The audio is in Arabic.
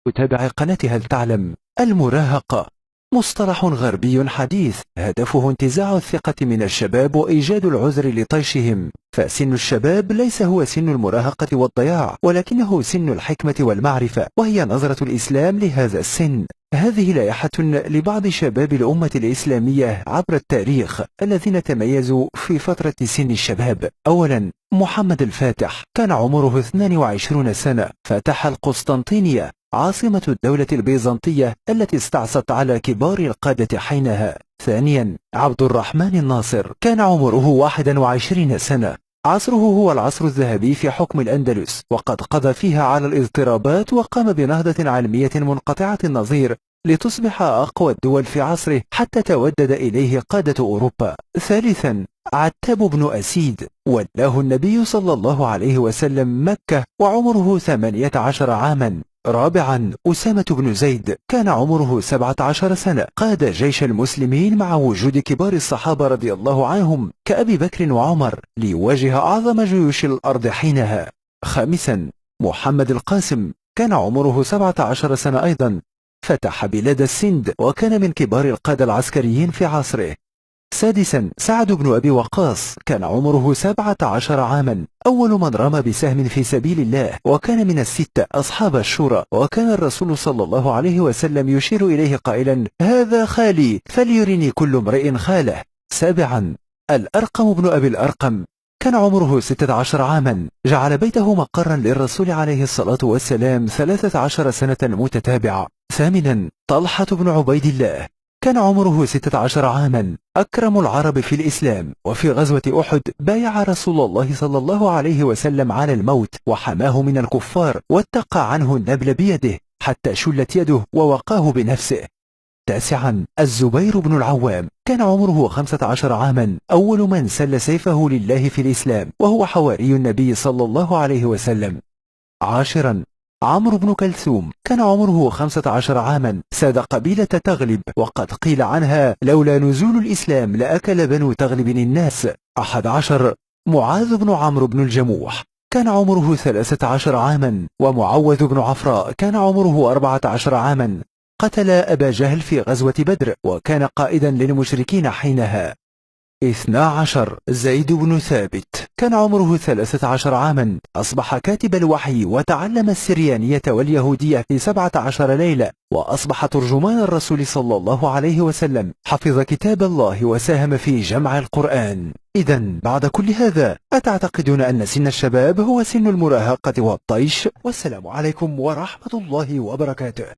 تتابع قناة هل تعلم. المراهقة مصطلح غربي حديث هدفه انتزاع الثقة من الشباب وإيجاد العذر لطيشهم، فسن الشباب ليس هو سن المراهقة والضياع، ولكنه سن الحكمة والمعرفة، وهي نظرة الإسلام لهذا السن. هذه لائحة لبعض شباب الأمة الإسلامية عبر التاريخ الذين تميزوا في فترة سن الشباب. أولا، محمد الفاتح كان عمره 22 سنة، فتح القسطنطينية عاصمة الدولة البيزنطية التي استعصت على كبار القادة حينها. ثانيا، عبد الرحمن الناصر كان عمره 21 سنة، عصره هو العصر الذهبي في حكم الأندلس، وقد قضى فيها على الاضطرابات وقام بنهضة علمية منقطعة النظير لتصبح أقوى الدول في عصره حتى تودد إليه قادة أوروبا. ثالثا، عتاب بن أسيد ولاه النبي صلى الله عليه وسلم مكة وعمره 18 عاما. رابعا، أسامة بن زيد كان عمره 17 سنة، قاد جيش المسلمين مع وجود كبار الصحابة رضي الله عنهم كأبي بكر وعمر ليواجه أعظم جيوش الأرض حينها. خامسا، محمد القاسم كان عمره 17 سنة أيضا، فتح بلاد السند وكان من كبار القادة العسكريين في عصره. سادسا، سعد بن أبي وقاص كان عمره 17 عاما، أول من رمى بسهم في سبيل الله، وكان من الستة أصحاب الشورى، وكان الرسول صلى الله عليه وسلم يشير إليه قائلا: هذا خالي فليرني كل امرئ خاله. سابعا، الأرقم بن أبي الأرقم كان عمره 16 عاما، جعل بيته مقرا للرسول عليه الصلاة والسلام 13 سنة متتابعة. ثامنا، طلحة بن عبيد الله كان عمره 16 عاما، أكرم العرب في الإسلام، وفي غزوة أحد بايع رسول الله صلى الله عليه وسلم على الموت وحماه من الكفار واتقى عنه النبل بيده حتى شلت يده ووقاه بنفسه. تاسعا، الزبير بن العوام كان عمره 15 عاما، أول من سل سيفه لله في الإسلام، وهو حواري النبي صلى الله عليه وسلم. عاشرا، عمرو بن كلثوم كان عمره 15 عاما، ساد قبيلة تغلب، وقد قيل عنها: لولا نزول الإسلام لأكل بنو تغلب الناس. 11، معاذ بن عمرو بن الجموح كان عمره 13 عاما، ومعوذ بن عفراء كان عمره 14 عاما، قتل أبا جهل في غزوة بدر، وكان قائدا للمشركين حينها. 12، زيد بن ثابت كان عمره 13 عاما، أصبح كاتب الوحي وتعلم السريانية واليهودية في 17 ليلة، وأصبح ترجمان الرسول صلى الله عليه وسلم، حفظ كتاب الله وساهم في جمع القرآن. إذن بعد كل هذا، أتعتقدون أن سن الشباب هو سن المراهقة والطيش؟ والسلام عليكم ورحمة الله وبركاته.